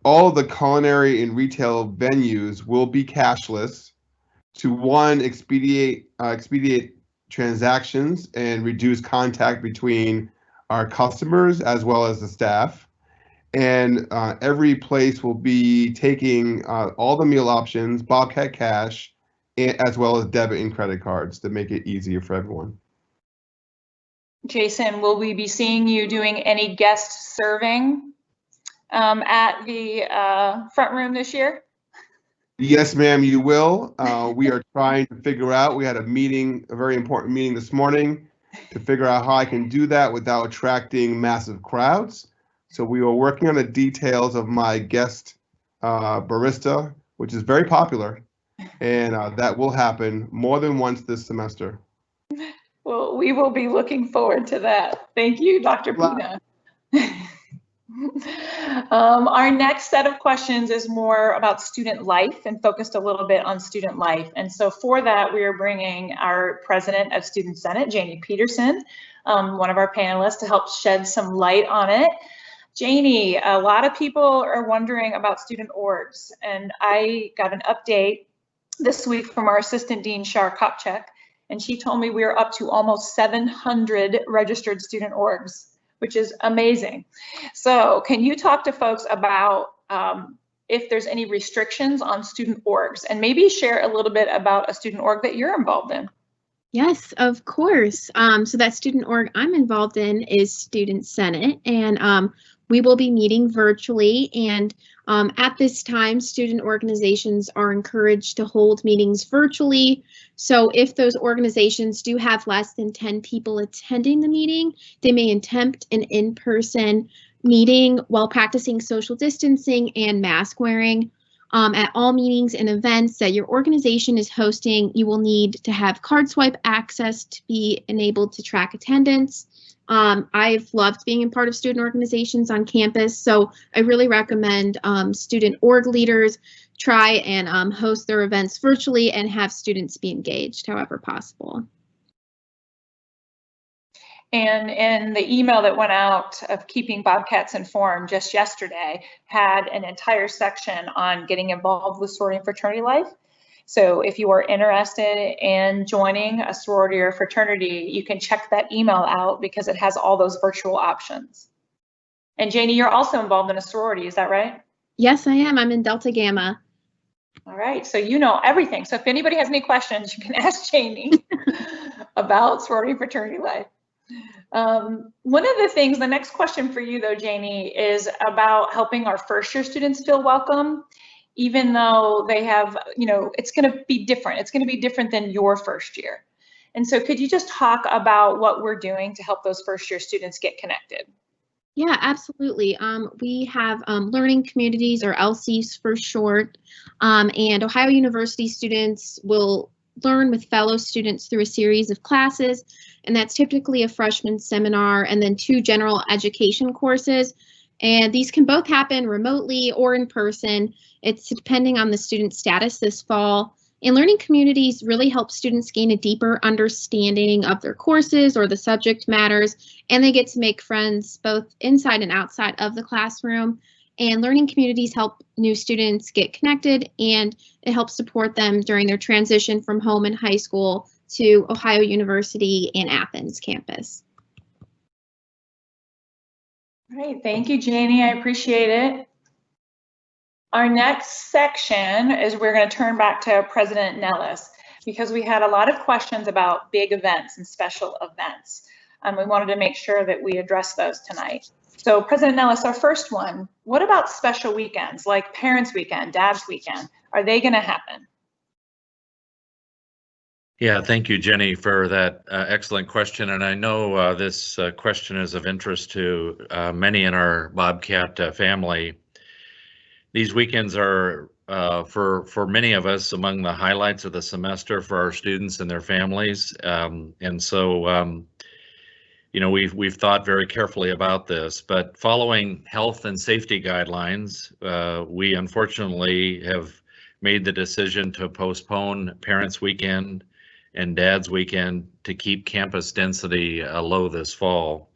All of the culinary and retail venues will be cashless to, one, expedite transactions and reduce contact between our customers as well as the staff. And every place will be taking all the meal options, Bobcat Cash, as well as debit and credit cards to make it easier for everyone. Jason, will we be seeing you doing any guest serving at the front room this year? Yes, ma'am, you will. We are trying to figure out, we had a meeting, a very important meeting this morning to figure out how I can do that without attracting massive crowds. So we were working on the details of my guest barista, which is very popular, and that will happen more than once this semester. Well, we will be looking forward to that. Thank you, Dr. Pina. Our next set of questions is more about student life and focused a little bit on student life. And so for that, we are bringing our president of Student Senate, Janie Peterson, one of our panelists, to help shed some light on it. Janie, a lot of people are wondering about student orgs, and I got an update this week from our assistant dean, Shar Kopchak, and she told me we are up to almost 700 registered student orgs, which is amazing. So can you talk to folks about if there's any restrictions on student orgs, and maybe share a little bit about a student org that you're involved in? Yes, of course. So that student org I'm involved in is Student Senate, and we will be meeting virtually. And at this time, student organizations are encouraged to hold meetings virtually. So if those organizations do have less than 10 people attending the meeting, they may attempt an in-person meeting while practicing social distancing and mask wearing. At all meetings and events that your organization is hosting, you will need to have card swipe access to be enabled to track attendance. I've loved being a part of student organizations on campus, so I really recommend student org leaders try and host their events virtually and have students be engaged however possible. And in the email that went out of keeping Bobcats informed just yesterday had an entire section on getting involved with sorority and fraternity life. So if you are interested in joining a sorority or fraternity, you can check that email out because it has all those virtual options. And Janie, you're also involved in a sorority, is that right? Yes, I am. I'm in Delta Gamma. All right, so you know everything. So if anybody has any questions, you can ask Janie about sorority and fraternity life. One of the things, the next question for you though, Janie, is about helping our first year students feel welcome, even though they have, you know, it's going to be different. It's going to be different than your first year. And so could you just talk about what we're doing to help those first year students get connected? Yeah, absolutely. We have learning communities, or LCs for short, and Ohio University students will learn with fellow students through a series of classes, and that's typically a freshman seminar and then 2 general education courses. And these can both happen remotely or in person. It's depending on the student status this fall. And learning communities really help students gain a deeper understanding of their courses or the subject matters, and they get to make friends both inside and outside of the classroom. And learning communities help new students get connected, and it helps support them during their transition from home and high school to Ohio University and Athens campus. All right, thank you, Janie. I appreciate it. Our next section is we're going to turn back to President Nellis because we had a lot of questions about big events and special events. We wanted to make sure that we address those tonight. So President Nellis, our first one, what about special weekends like Parents Weekend, Dad's Weekend? Are they going to happen? Yeah, thank you, Jenny, for that excellent question. And I know this question is of interest to many in our Bobcat family. These weekends are, for many of us, among the highlights of the semester for our students and their families. And so, you know, we've thought very carefully about this, but following health and safety guidelines, we unfortunately have made the decision to postpone Parents Weekend and Dad's Weekend to keep campus density low this fall.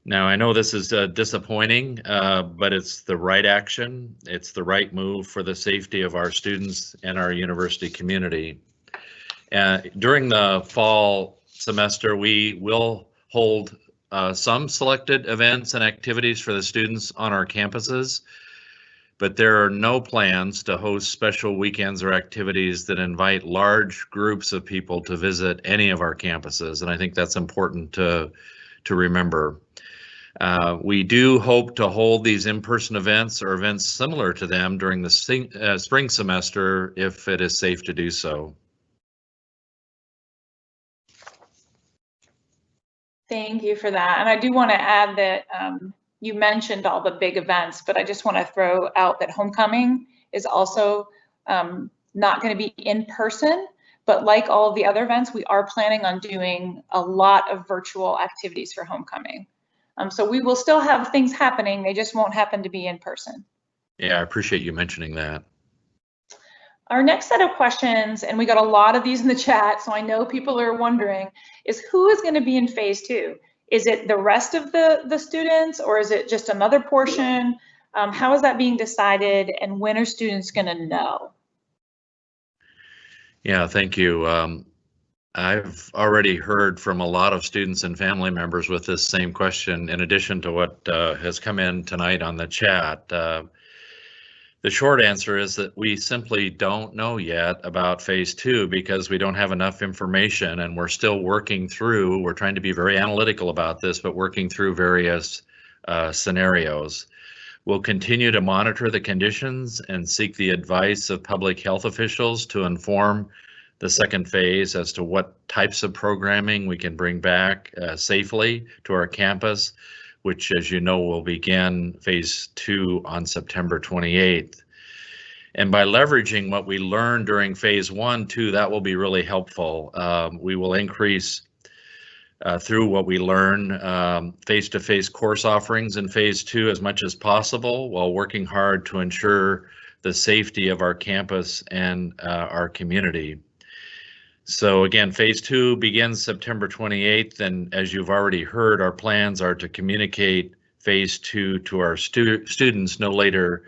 Now, I know this is disappointing, but it's the right action. It's the right move for the safety of our students and our university community. During the fall semester, we will hold some selected events and activities for the students on our campuses, but there are no plans to host special weekends or activities that invite large groups of people to visit any of our campuses, and I think that's important to remember. We do hope to hold these in-person events or events similar to them during the spring semester if it is safe to do so. Thank you for that. And I do want to add that you mentioned all the big events, but I just want to throw out that homecoming is also not going to be in person, but like all of the other events, we are planning on doing a lot of virtual activities for homecoming. So we will still have things happening, they just won't happen to be in person. Yeah, I appreciate you mentioning that. Our next set of questions, and we got a lot of these in the chat, so I know people are wondering, is who is going to be in phase 2? Is it the rest of the students, or is it just another portion? How is that being decided, and when are students going to know? Yeah, thank you. I've already heard from a lot of students and family members with this same question, in addition to what has come in tonight on the chat. The short answer is that we simply don't know yet about phase 2 because we don't have enough information, and we're still working through, we're trying to be very analytical about this, but working through various scenarios. We'll continue to monitor the conditions and seek the advice of public health officials to inform the second phase as to what types of programming we can bring back safely to our campus, which, as you know, will begin phase 2 on September 28th. And by leveraging what we learned during phase 1, too, that will be really helpful. We will increase through what we learn face-to-face course offerings in phase 2 as much as possible, while working hard to ensure the safety of our campus and our community. So again, phase 2 begins September 28th, and as you've already heard, our plans are to communicate phase 2 to our students no later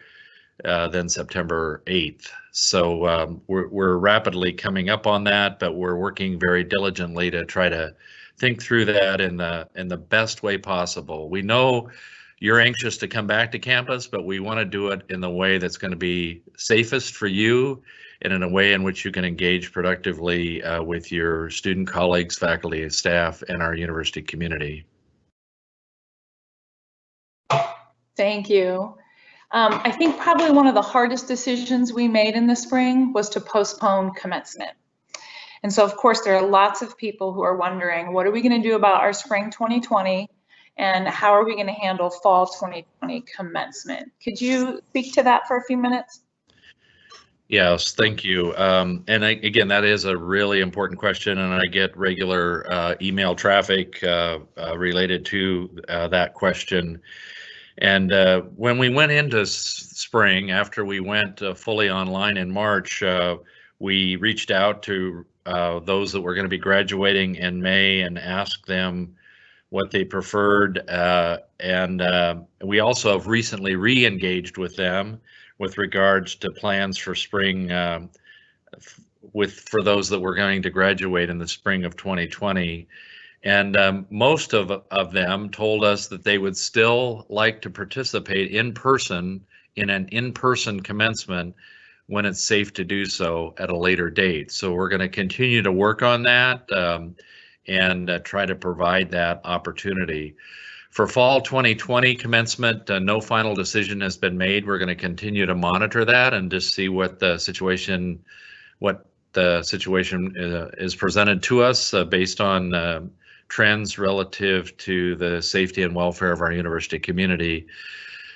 than September 8th. So we're rapidly coming up on that, but we're working very diligently to try to think through that in the best way possible. We know you're anxious to come back to campus, but we want to do it in the way that's going to be safest for you and in a way in which you can engage productively with your student colleagues, faculty, and staff, and our university community. Thank you. I think probably one of the hardest decisions we made in the spring was to postpone commencement. And so, of course, there are lots of people who are wondering, what are we going to do about our spring 2020? And how are we going to handle fall 2020 commencement? Could you speak to that for a few minutes? Yes, thank you. And again, that is a really important question, and I get regular email traffic related to that question. And when we went into spring, after we went fully online in March, we reached out to those that were going to be graduating in May and asked them what they preferred. And we also have recently re-engaged with them with regards to plans for spring for those that were going to graduate in the spring of 2020. And most of them told us that they would still like to participate in person in an in-person commencement when it's safe to do so at a later date. So we're going to continue to work on that and try to provide that opportunity. For fall 2020 commencement, no final decision has been made. We're going to continue to monitor that and just see what the situation is presented to us based on trends relative to the safety and welfare of our university community.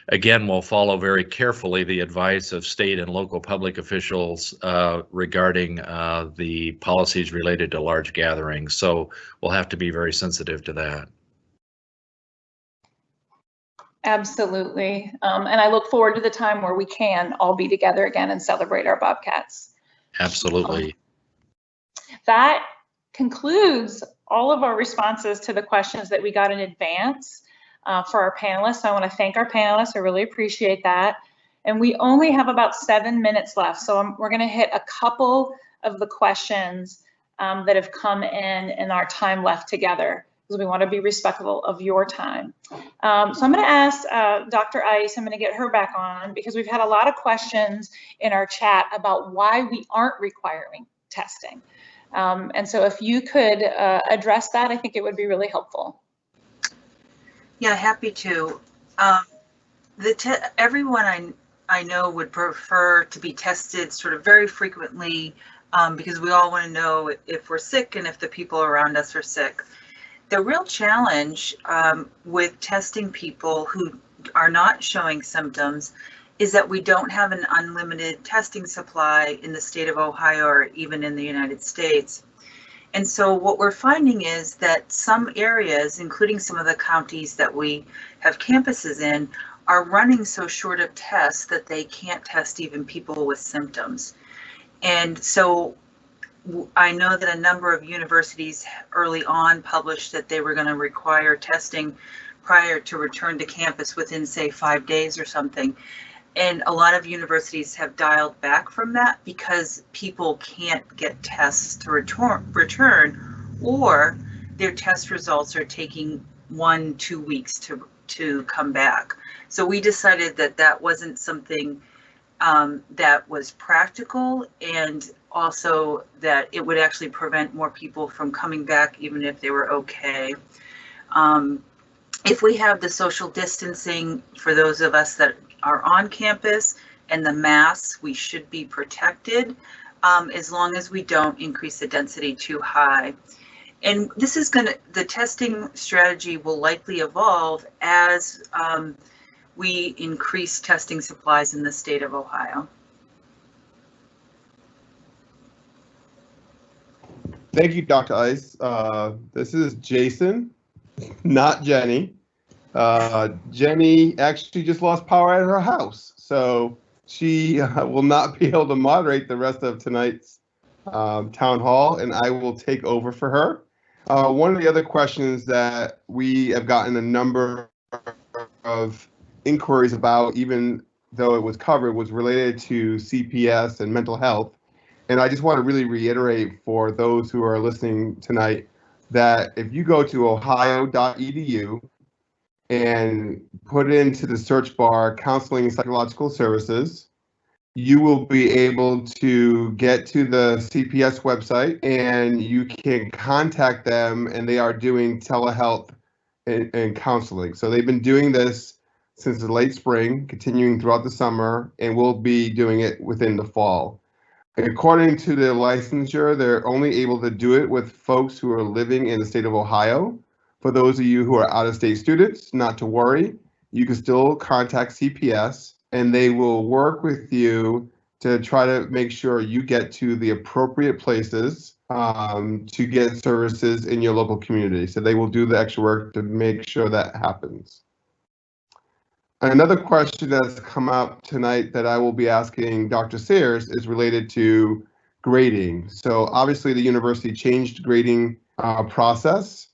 Again, we'll follow very carefully the advice of state and local public officials regarding the policies related to large gatherings. So we'll have to be very sensitive to that. Absolutely. And I look forward to the time where we can all be together again and celebrate our Bobcats. Absolutely. That concludes all of our responses to the questions that we got in advance for our panelists. I want to thank our panelists. I really appreciate that. And we only have about 7 minutes left. So we're going to hit a couple of the questions that have come in our time left together, because we want to be respectful of your time. So I'm going to ask Dr. Ice, I'm going to get her back on, because we've had a lot of questions in our chat about why we aren't requiring testing. And so if you could address that, I think it would be really helpful. Yeah, happy to. Everyone I know would prefer to be tested sort of very frequently because we all want to know if we're sick and if the people around us are sick. The real challenge with testing people who are not showing symptoms is that we don't have an unlimited testing supply in the state of Ohio or even in the United States. And so what we're finding is that some areas, including some of the counties that we have campuses in, are running so short of tests that they can't test even people with symptoms. And so I know that a number of universities early on published that they were going to require testing prior to return to campus within, say, 5 days or something. And a lot of universities have dialed back from that because people can't get tests to return, or their test results are taking 1-2 weeks to come back. So we decided that that wasn't something that was practical, and also that it would actually prevent more people from coming back even if they were okay. If we have the social distancing for those of us that are on campus and the masks, we should be protected as long as we don't increase the density too high. And this is the testing strategy will likely evolve as we increase testing supplies in the state of Ohio. Thank you, Dr. Ice. This is Jason, not Jenny. Jenny actually just lost power at her house, so she will not be able to moderate the rest of tonight's town hall, and I will take over for her. One of the other questions that we have gotten a number of inquiries about, even though it was covered, was related to CPS and mental health. And I just want to really reiterate for those who are listening tonight that if you go to ohio.edu and put into the search bar counseling and psychological services, you will be able to get to the CPS website and you can contact them, and they are doing telehealth and counseling. So they've been doing this since the late spring, continuing throughout the summer, and will be doing it within the fall. According to the licensure, they're only able to do it with folks who are living in the state of Ohio. For those of you who are out-of-state students, not to worry, you can still contact CPS, and they will work with you to try to make sure you get to the appropriate places to get services in your local community. So they will do the extra work to make sure that happens. Another question that's come up tonight that I will be asking Dr. Sayers is related to grading. So obviously the university changed grading process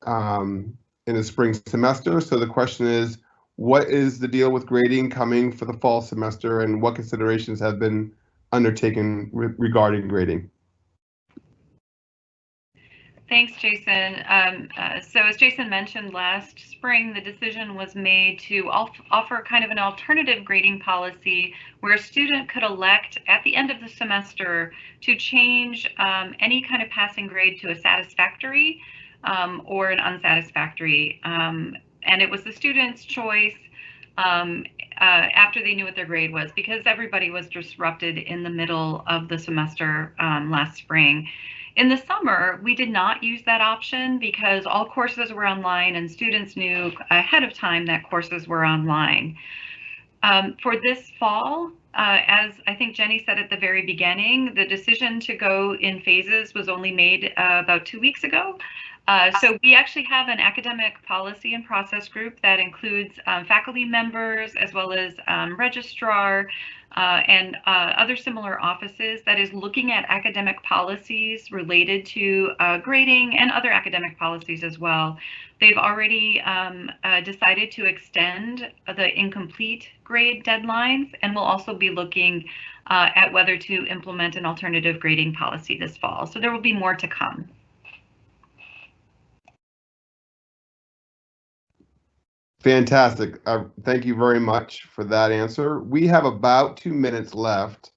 in the spring semester. So the question is, what is the deal with grading coming for the fall semester, and what considerations have been undertaken regarding grading? Thanks, Jason. So as Jason mentioned, last spring, the decision was made to offer kind of an alternative grading policy where a student could elect at the end of the semester to change any kind of passing grade to a satisfactory or an unsatisfactory. And it was the student's choice after they knew what their grade was, because everybody was disrupted in the middle of the semester last spring. In the summer, we did not use that option because all courses were online and students knew ahead of time that courses were online. For this fall, as I think Jenny said at the very beginning, the decision to go in phases was only made about 2 weeks ago. So we actually have an academic policy and process group that includes faculty members as well as registrar and other similar offices that is looking at academic policies related to grading and other academic policies as well. They've already decided to extend the incomplete grade deadlines, and will also be looking at whether to implement an alternative grading policy this fall. So there will be more to come. Fantastic. Thank you very much for that answer. We have about 2 minutes left.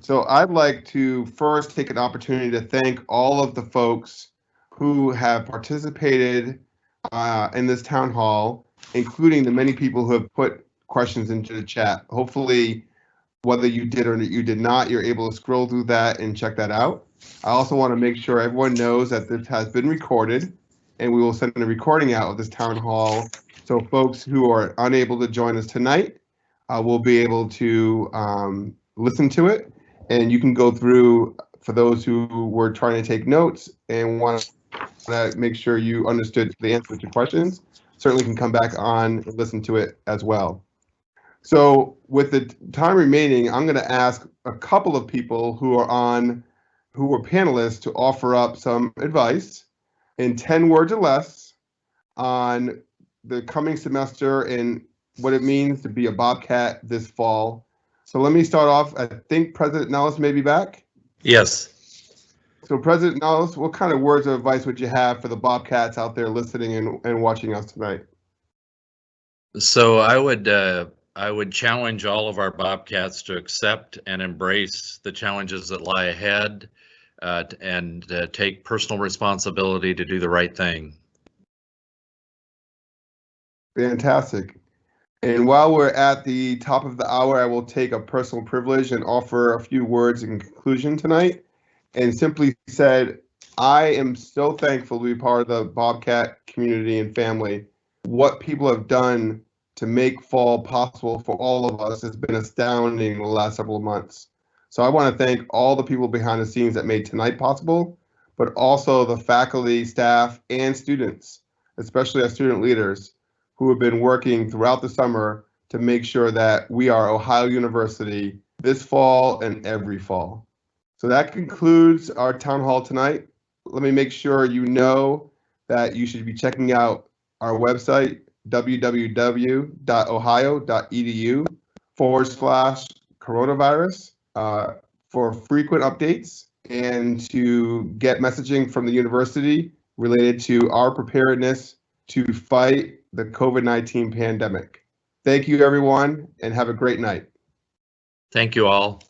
So I'd like to first take an opportunity to thank all of the folks who have participated in this town hall, including the many people who have put questions into the chat. Hopefully, whether you did or you did not, you're able to scroll through that and check that out. I also want to make sure everyone knows that this has been recorded, and we will send a recording out of this town hall. So folks who are unable to join us tonight will be able to listen to it, and you can go through, for those who were trying to take notes and want to make sure you understood the answer to questions, certainly can come back on and listen to it as well. So with the time remaining, I'm going to ask a couple of people who were panelists to offer up some advice in 10 words or less on the coming semester and what it means to be a Bobcat this fall. So let me start off. I think President Nellis may be back. Yes. So President Nellis, what kind of words of advice would you have for the Bobcats out there listening and watching us tonight? So I would challenge all of our Bobcats to accept and embrace the challenges that lie ahead, and take personal responsibility to do the right thing. Fantastic. And while we're at the top of the hour, I will take a personal privilege and offer a few words in conclusion tonight. And simply said, I am so thankful to be part of the Bobcat community and family. What people have done to make fall possible for all of us has been astounding in the last several months. So I want to thank all the people behind the scenes that made tonight possible, but also the faculty, staff, and students, especially our student leaders, who have been working throughout the summer to make sure that we are Ohio University this fall and every fall. So that concludes our town hall tonight. Let me make sure you know that you should be checking out our website, www.ohio.edu/coronavirus, for frequent updates and to get messaging from the university related to our preparedness to fight the COVID-19 pandemic. Thank you, everyone, and have a great night. Thank you all.